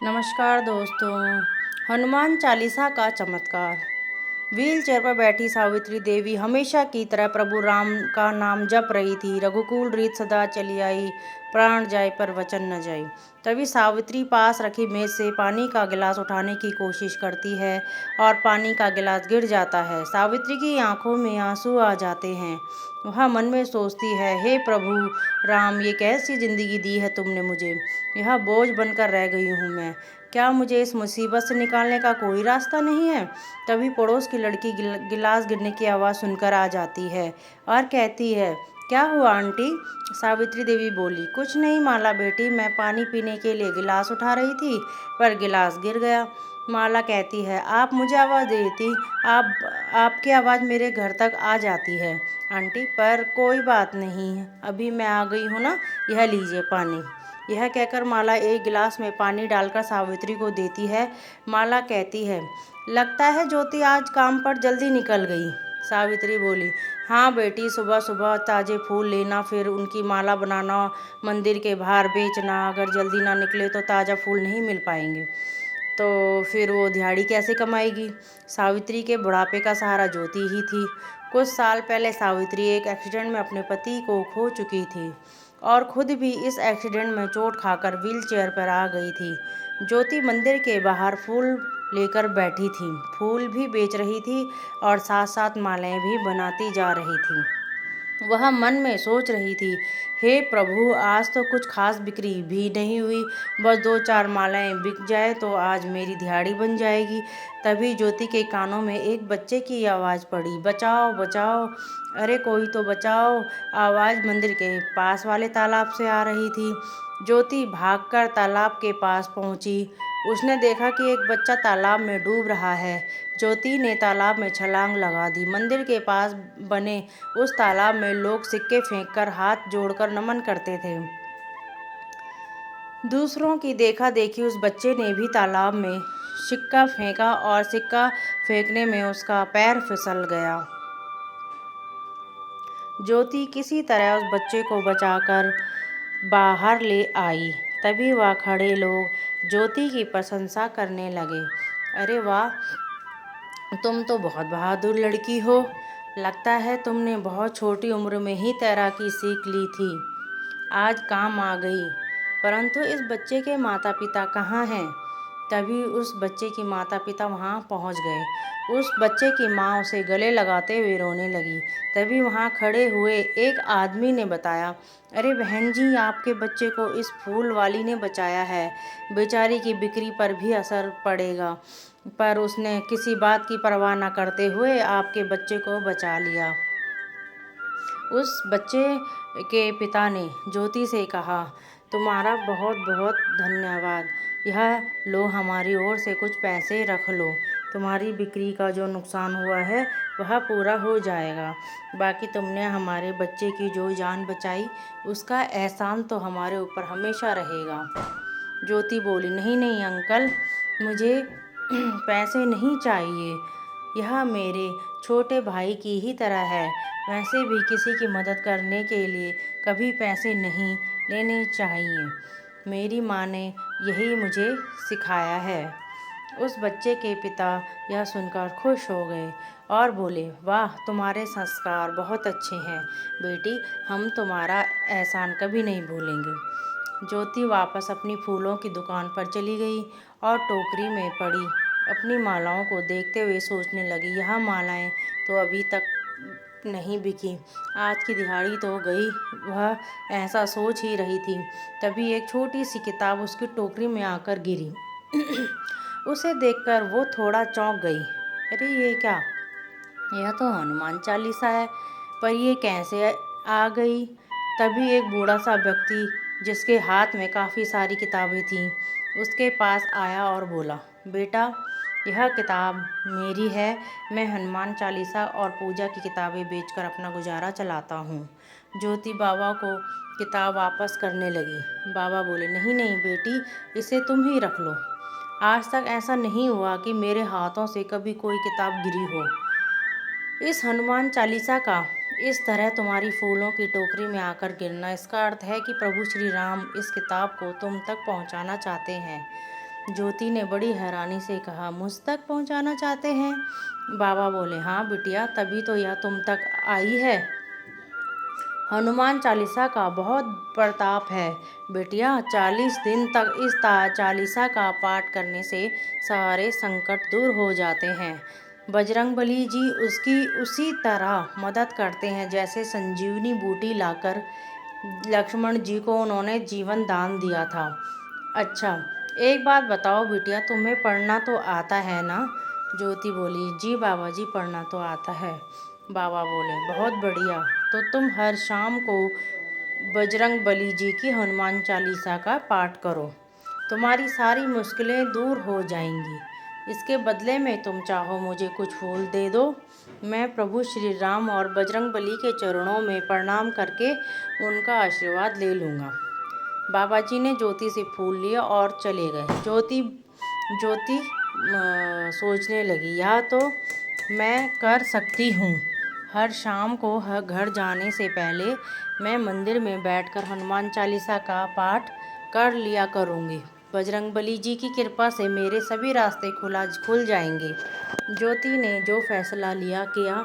नमस्कार दोस्तों। हनुमान चालीसा का चमत्कार। व्हील चेयर पर बैठी सावित्री देवी हमेशा की तरह प्रभु राम का नाम जप रही थी। रघुकुल रीत सदा चली आई, प्राण जाए पर वचन न जाए। तभी सावित्री पास रखी मेज से पानी का गिलास उठाने की कोशिश करती है और पानी का गिलास गिर जाता है। सावित्री की आंखों में आंसू आ जाते हैं। वह मन में सोचती है, हे प्रभु राम, ये कैसी जिंदगी दी है तुमने मुझे। यह बोझ बनकर रह गई हूँ मैं। क्या मुझे इस मुसीबत से निकालने का कोई रास्ता नहीं है? तभी पड़ोस की लड़की गिलास गिरने की आवाज़ सुनकर आ जाती है और कहती है, क्या हुआ आंटी? सावित्री देवी बोली, कुछ नहीं माला बेटी, मैं पानी पीने के लिए गिलास उठा रही थी पर गिलास गिर गया। माला कहती है, आप मुझे आवाज़ देती, आपकी आवाज़ मेरे घर तक आ जाती है आंटी, पर कोई बात नहीं, अभी मैं आ गई हूँ ना, यह लीजिए पानी। यह कहकर माला एक गिलास में पानी डालकर सावित्री को देती है। माला कहती है, लगता है ज्योति आज काम पर जल्दी निकल गई। सावित्री बोली, हाँ बेटी, सुबह सुबह ताज़े फूल लेना, फिर उनकी माला बनाना, मंदिर के बाहर बेचना। अगर जल्दी ना निकले तो ताज़ा फूल नहीं मिल पाएंगे, तो फिर वो दिहाड़ी कैसे कमाएगी। सावित्री के बुढ़ापे का सहारा ज्योति ही थी। कुछ साल पहले सावित्री एक एक्सीडेंट में अपने पति को खो चुकी थी और खुद भी इस एक्सीडेंट में चोट खाकर व्हील चेयर पर आ गई थी। ज्योति मंदिर के बाहर फूल लेकर बैठी थी, फूल भी बेच रही थी और साथ साथ मालाएं भी बनाती जा रही थी। वह मन में सोच रही थी, हे प्रभु, आज तो कुछ खास बिक्री भी नहीं हुई, बस 2-4 मालाएं बिक जाए तो आज मेरी दिहाड़ी बन जाएगी। तभी ज्योति के कानों में एक बच्चे की आवाज़ पड़ी, बचाओ बचाओ, अरे कोई तो बचाओ। आवाज़ मंदिर के पास वाले तालाब से आ रही थी। ज्योति भागकर तालाब के पास पहुंची। उसने देखा कि एक बच्चा तालाब में डूब रहा है। ज्योति ने तालाब में छलांग लगा दी। मंदिर के पास बने उस तालाब में लोग सिक्के फेंककर, हाथ जोड़कर नमन करते थे। दूसरों की देखा देखी उस बच्चे ने भी तालाब में सिक्का फेंका और सिक्का फेंकने में उसका पैर फिसल गया। ज्योति किसी तरह उस बच्चे को बचाकर बाहर ले आई। तभी वह खड़े लोग ज्योति की प्रशंसा करने लगे। अरे वाह, तुम तो बहुत बहादुर लड़की हो। लगता है तुमने बहुत छोटी उम्र में ही तैराकी सीख ली थी, आज काम आ गई। परंतु इस बच्चे के माता पिता कहाँ हैं? तभी उस बच्चे की माता पिता वहाँ पहुँच गए। उस बच्चे की माँ उसे गले लगाते हुए रोने लगी। तभी वहाँ खड़े हुए एक आदमी ने बताया, अरे बहन जी, आपके बच्चे को इस फूल वाली ने बचाया है। बेचारी की बिक्री पर भी असर पड़ेगा, पर उसने किसी बात की परवाह न करते हुए आपके बच्चे को बचा लिया। उस बच्चे के पिता ने ज्योति से कहा, तुम्हारा बहुत बहुत धन्यवाद। यह लो, हमारी ओर से कुछ पैसे रख लो। तुम्हारी बिक्री का जो नुकसान हुआ है वह पूरा हो जाएगा। बाकी तुमने हमारे बच्चे की जो जान बचाई, उसका एहसान तो हमारे ऊपर हमेशा रहेगा। ज्योति बोली, नहीं नहीं अंकल, मुझे पैसे नहीं चाहिए। यह मेरे छोटे भाई की ही तरह है। वैसे भी किसी की मदद करने के लिए कभी पैसे नहीं लेने चाहिए। मेरी माँ ने यही मुझे सिखाया है। उस बच्चे के पिता यह सुनकर खुश हो गए और बोले, वाह, तुम्हारे संस्कार बहुत अच्छे हैं बेटी, हम तुम्हारा एहसान कभी नहीं भूलेंगे। ज्योति वापस अपनी फूलों की दुकान पर चली गई और टोकरी में पड़ी अपनी मालाओं को देखते हुए सोचने लगी, यह मालाएं तो अभी तक नहीं बिकी, आज की दिहाड़ी तो गई। वह ऐसा सोच ही रही थी, तभी एक छोटी सी किताब उसकी टोकरी में आकर गिरी। उसे देखकर वो थोड़ा चौंक गई। अरे ये क्या, यह तो हनुमान चालीसा है, पर ये कैसे आ गई? तभी एक बूढ़ा सा व्यक्ति जिसके हाथ में काफ़ी सारी किताबें थीं उसके पास आया और बोला, बेटा, यह किताब मेरी है। मैं हनुमान चालीसा और पूजा की किताबें बेचकर अपना गुजारा चलाता हूँ। ज्योति बाबा को किताब वापस करने लगी। बाबा बोले, नहीं नहीं बेटी, इसे तुम ही रख लो। आज तक ऐसा नहीं हुआ कि मेरे हाथों से कभी कोई किताब गिरी हो। इस हनुमान चालीसा का इस तरह तुम्हारी फूलों की टोकरी में आकर गिरना, इसका अर्थ है कि प्रभु श्री राम इस किताब को तुम तक पहुंचाना चाहते हैं। ज्योति ने बड़ी हैरानी से कहा, मुझ तक पहुंचाना चाहते हैं? बाबा बोले, हाँ बिटिया, तभी तो यह तुम तक आई है। हनुमान चालीसा का बहुत प्रताप है बेटिया। 40 दिन तक इस चालीसा का पाठ करने से सारे संकट दूर हो जाते हैं। बजरंगबली जी उसकी उसी तरह मदद करते हैं जैसे संजीवनी बूटी लाकर लक्ष्मण जी को उन्होंने जीवन दान दिया था। अच्छा, एक बात बताओ बिटिया, तुम्हें पढ़ना तो आता है ना? ज्योति बोली, जी बाबा जी, पढ़ना तो आता है। बाबा बोले, बहुत बढ़िया। तो तुम हर शाम को बजरंग बली जी की हनुमान चालीसा का पाठ करो, तुम्हारी सारी मुश्किलें दूर हो जाएंगी। इसके बदले में तुम चाहो मुझे कुछ फूल दे दो, मैं प्रभु श्री राम और बजरंग बली के चरणों में प्रणाम करके उनका आशीर्वाद ले लूँगा। बाबा जी ने ज्योति से फूल लिया और चले गए। ज्योति ज्योति सोचने लगी, यह तो मैं कर सकती हूँ। हर शाम को घर जाने से पहले मैं मंदिर में बैठकर हनुमान चालीसा का पाठ कर लिया करूँगी। बजरंगबली जी की कृपा से मेरे सभी रास्ते खुल जाएंगे। ज्योति ने जो फैसला लिया किया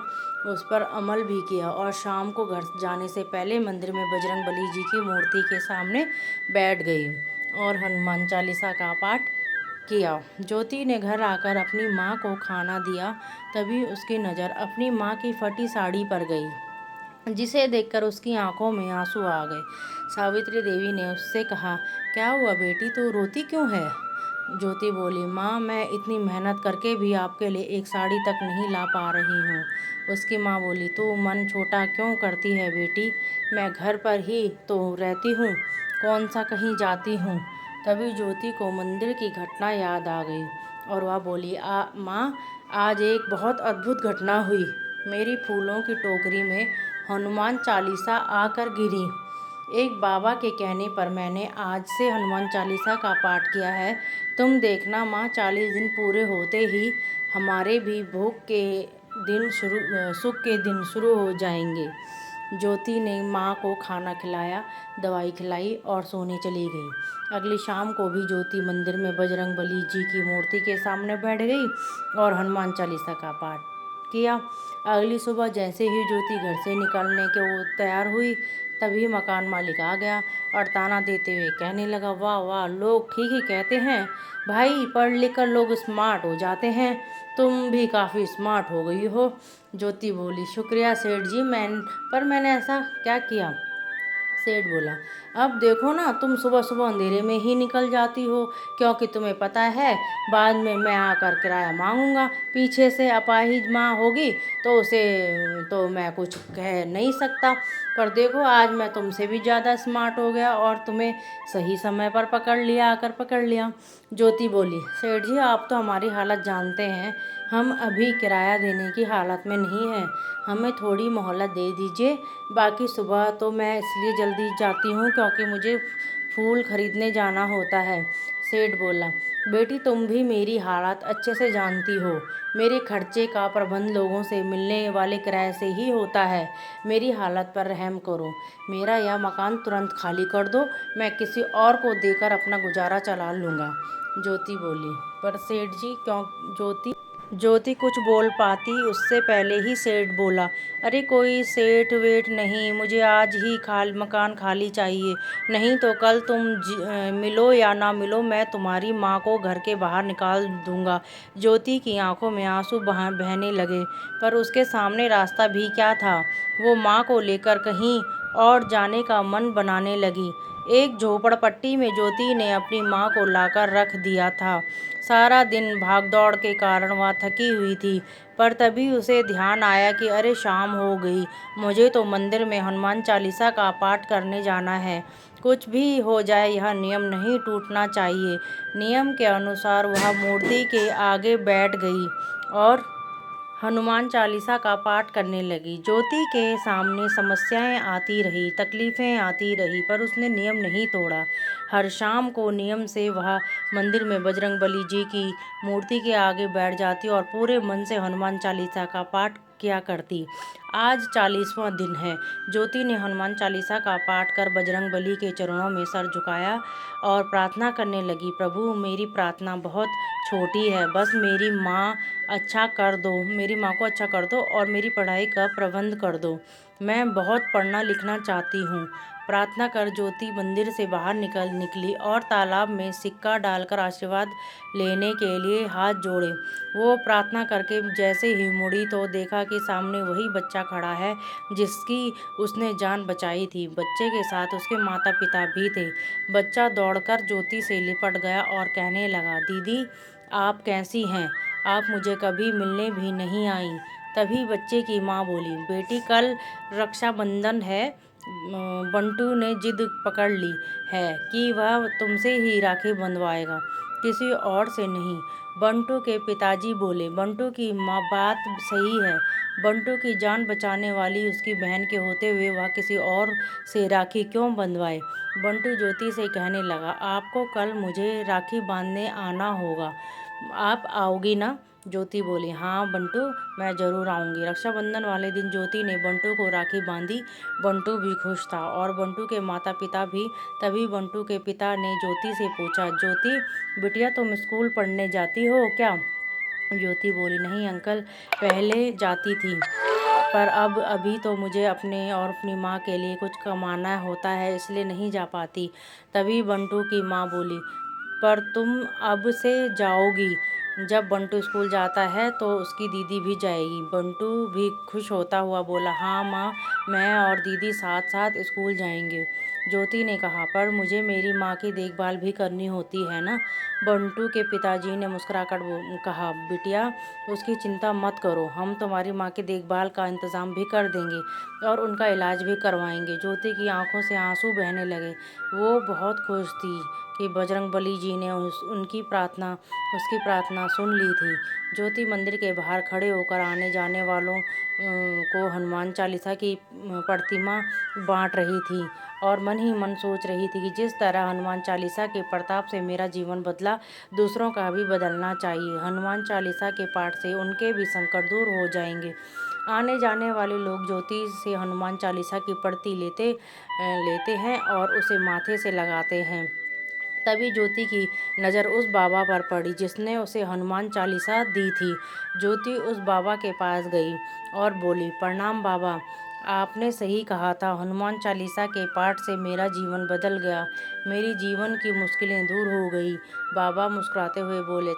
उस पर अमल भी किया और शाम को घर जाने से पहले मंदिर में बजरंगबली जी की मूर्ति के सामने बैठ गई और हनुमान चालीसा का पाठ किया। ज्योति ने घर आकर अपनी माँ को खाना दिया, तभी उसकी नज़र अपनी माँ की फटी साड़ी पर गई, जिसे देखकर उसकी आंखों में आंसू आ गए। सावित्री देवी ने उससे कहा, क्या हुआ बेटी, तू रोती क्यों है? ज्योति बोली, माँ, मैं इतनी मेहनत करके भी आपके लिए एक साड़ी तक नहीं ला पा रही हूँ। उसकी माँ बोली, तू मन छोटा क्यों करती है बेटी, मैं घर पर ही तो रहती हूँ, कौन सा कहीं जाती हूँ। तभी ज्योति को मंदिर की घटना याद आ गई और वह बोली, माँ, आज एक बहुत अद्भुत घटना हुई। मेरी फूलों की टोकरी में हनुमान चालीसा आकर गिरी। एक बाबा के कहने पर मैंने आज से हनुमान चालीसा का पाठ किया है। तुम देखना माँ, 40 दिन पूरे होते ही हमारे भी सुख के दिन शुरू हो जाएंगे। ज्योति ने माँ को खाना खिलाया, दवाई खिलाई और सोने चली गई। अगली शाम को भी ज्योति मंदिर में बजरंगबली जी की मूर्ति के सामने बैठ गई और हनुमान चालीसा का पाठ किया। अगली सुबह जैसे ही ज्योति घर से निकलने के वो तैयार हुई, तभी मकान मालिक आ गया और ताना देते हुए कहने लगा, वाह वाह, लोग ठीक ही कहते हैं भाई, पढ़ लिख कर लोग स्मार्ट हो जाते हैं, तुम भी काफ़ी स्मार्ट हो गई हो। ज्योति बोली, शुक्रिया सेठ जी, मैंने ऐसा क्या किया? सेठ बोला, अब देखो ना, तुम सुबह सुबह अंधेरे में ही निकल जाती हो, क्योंकि तुम्हें पता है बाद में मैं आकर किराया मांगूंगा। पीछे से अपाहिज माँ होगी तो उसे तो मैं कुछ कह नहीं सकता, पर देखो आज मैं तुमसे भी ज़्यादा स्मार्ट हो गया और तुम्हें सही समय पर पकड़ लिया। ज्योति बोली, सेठ जी, आप तो हमारी हालत जानते हैं, हम अभी किराया देने की हालत में नहीं हैं, हमें थोड़ी मोहलत दे दीजिए। बाकी सुबह तो मैं इसलिए जल्दी जाती हूँ क्योंकि मुझे फूल खरीदने जाना होता है। सेठ बोला, बेटी, तुम भी मेरी हालत अच्छे से जानती हो, मेरे खर्चे का प्रबंध लोगों से मिलने वाले किराए से ही होता है, मेरी हालत पर रहम करो, मेरा यह मकान तुरंत खाली कर दो, मैं किसी और को देकर अपना गुजारा चला लूँगा। ज्योति बोली, पर सेठ जी क्यों? ज्योति कुछ बोल पाती उससे पहले ही सेठ बोला, अरे कोई सेठ वेठ नहीं, मुझे आज ही मकान खाली चाहिए, नहीं तो कल तुम मिलो या ना मिलो, मैं तुम्हारी माँ को घर के बाहर निकाल दूंगा। ज्योति की आंखों में आंसू बहने लगे, पर उसके सामने रास्ता भी क्या था। वो माँ को लेकर कहीं और जाने का मन बनाने लगी। एक झोपड़पट्टी में ज्योति ने अपनी माँ को लाकर रख दिया था। सारा दिन भागदौड़ के कारण वह थकी हुई थी, पर तभी उसे ध्यान आया कि अरे शाम हो गई, मुझे तो मंदिर में हनुमान चालीसा का पाठ करने जाना है। कुछ भी हो जाए यह नियम नहीं टूटना चाहिए। नियम के अनुसार वह मूर्ति के आगे बैठ गई और हनुमान चालीसा का पाठ करने लगी। ज्योति के सामने समस्याएं आती रही, तकलीफ़ें आती रही, पर उसने नियम नहीं तोड़ा। हर शाम को नियम से वह मंदिर में बजरंगबली जी की मूर्ति के आगे बैठ जाती और पूरे मन से हनुमान चालीसा का पाठ किया करती। आज 40वां दिन है। ज्योति ने हनुमान चालीसा का पाठ कर बजरंगबली के चरणों में सर झुकाया और प्रार्थना करने लगी, प्रभु मेरी प्रार्थना बहुत छोटी है, बस मेरी माँ को अच्छा कर दो और मेरी पढ़ाई का प्रबंध कर दो। मैं बहुत पढ़ना लिखना चाहती हूँ। प्रार्थना कर ज्योति मंदिर से बाहर निकली और तालाब में सिक्का डालकर आशीर्वाद लेने के लिए हाथ जोड़े। वो प्रार्थना करके जैसे ही मुड़ी तो देखा कि सामने वही बच्चा खड़ा है जिसकी उसने जान बचाई थी। बच्चे के साथ उसके माता पिता भी थे। बच्चा दौड़कर ज्योति से लिपट गया और कहने लगा, दीदी आप कैसी हैं? आप मुझे कभी मिलने भी नहीं आई। तभी बच्चे की माँ बोली, बेटी कल रक्षाबंधन है। बंटू ने जिद पकड़ ली है कि वह तुमसे ही राखी बंधवाएगा, किसी और से नहीं। बंटू के पिताजी बोले, बंटू की माँ बात सही है। बंटू की जान बचाने वाली उसकी बहन के होते हुए वह किसी और से राखी क्यों बंधवाए? बंटू ज्योति से कहने लगा, आपको कल मुझे राखी बांधने आना होगा, आप आओगी ना? ज्योति बोली, हाँ बंटू, मैं ज़रूर आऊँगी। रक्षाबंधन वाले दिन ज्योति ने बंटू को राखी बांधी। बंटू भी खुश था और बंटू के माता पिता भी। तभी बंटू के पिता ने ज्योति से पूछा, ज्योति बिटिया तुम स्कूल पढ़ने जाती हो क्या? ज्योति बोली, नहीं अंकल, पहले जाती थी, पर अब अभी तो मुझे अपने और अपनी माँ के लिए कुछ कमाना होता है, इसलिए नहीं जा पाती। तभी बंटू की माँ बोली, पर तुम अब से जाओगी। जब बंटू स्कूल जाता है तो उसकी दीदी भी जाएगी। बंटू भी खुश होता हुआ बोला, हाँ माँ, मैं और दीदी साथ साथ स्कूल जाएंगे। ज्योति ने कहा, पर मुझे मेरी माँ की देखभाल भी करनी होती है ना? बंटू के पिताजी ने मुस्कुराकर कहा, बिटिया उसकी चिंता मत करो, हम तुम्हारी माँ की देखभाल का इंतज़ाम भी कर देंगे और उनका इलाज भी करवाएंगे। ज्योति की आंखों से आंसू बहने लगे। वो बहुत खुश थी कि बजरंगबली जी ने उसकी प्रार्थना सुन ली थी। ज्योति मंदिर के बाहर खड़े होकर आने जाने वालों को हनुमान चालीसा की प्रतिमा बांट रही थी और मन ही मन सोच रही थी कि जिस तरह हनुमान चालीसा के प्रताप से मेरा जीवन बदला, दूसरों का भी बदलना चाहिए। हनुमान चालीसा के पाठ से उनके भी संकट दूर हो जाएंगे। आने जाने वाले लोग ज्योति से हनुमान चालीसा की प्रति लेते हैं और उसे माथे से लगाते हैं। तभी ज्योति की नज़र उस बाबा पर पड़ी जिसने उसे हनुमान चालीसा दी थी। ज्योति उस बाबा के पास गई और बोली, प्रणाम बाबा, आपने सही कहा था, हनुमान चालीसा के पाठ से मेरा जीवन बदल गया, मेरी जीवन की मुश्किलें दूर हो गई। बाबा मुस्कुराते हुए बोले,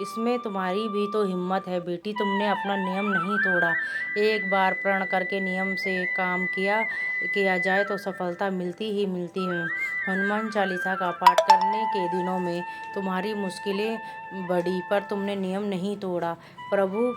इसमें तुम्हारी भी तो हिम्मत है बेटी, तुमने अपना नियम नहीं तोड़ा। एक बार प्रण करके नियम से काम किया जाए तो सफलता मिलती ही मिलती है। हनुमान चालीसा का पाठ करने के दिनों में तुम्हारी मुश्किलें बढ़ी, पर तुमने नियम नहीं तोड़ा। प्रभु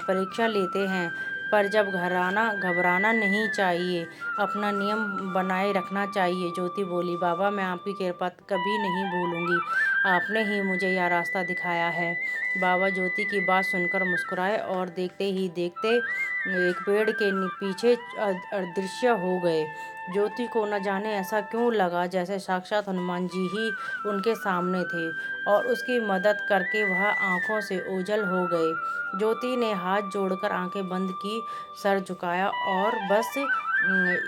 परीक्षा लेते हैं, पर जब घबराना नहीं चाहिए, अपना नियम बनाए रखना चाहिए। ज्योति बोली, बाबा मैं आपकी कृपा कभी नहीं भूलूंगी, आपने ही मुझे यह रास्ता दिखाया है। बाबा ज्योति की बात सुनकर मुस्कुराए और देखते ही देखते एक पेड़ के पीछे अदृश्य हो गए। ज्योति को न जाने ऐसा क्यों लगा जैसे साक्षात हनुमान जी ही उनके सामने थे और उसकी मदद करके वह आंखों से ओझल हो गए। ज्योति ने हाथ जोड़कर आंखें बंद की, सर झुकाया और बस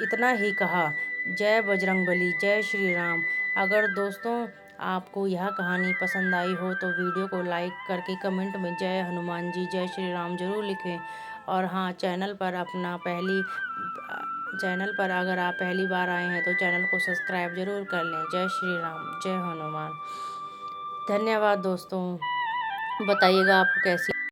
इतना ही कहा, जय बजरंगबली, जय श्री राम। अगर दोस्तों आपको यह कहानी पसंद आई हो तो वीडियो को लाइक करके कमेंट में जय हनुमान जी, जय श्री राम ज़रूर लिखें। और हाँ, चैनल पर अगर आप पहली बार आए हैं तो चैनल को सब्सक्राइब ज़रूर कर लें। जय श्री राम, जय हनुमान। धन्यवाद दोस्तों, बताइएगा आपको कैसी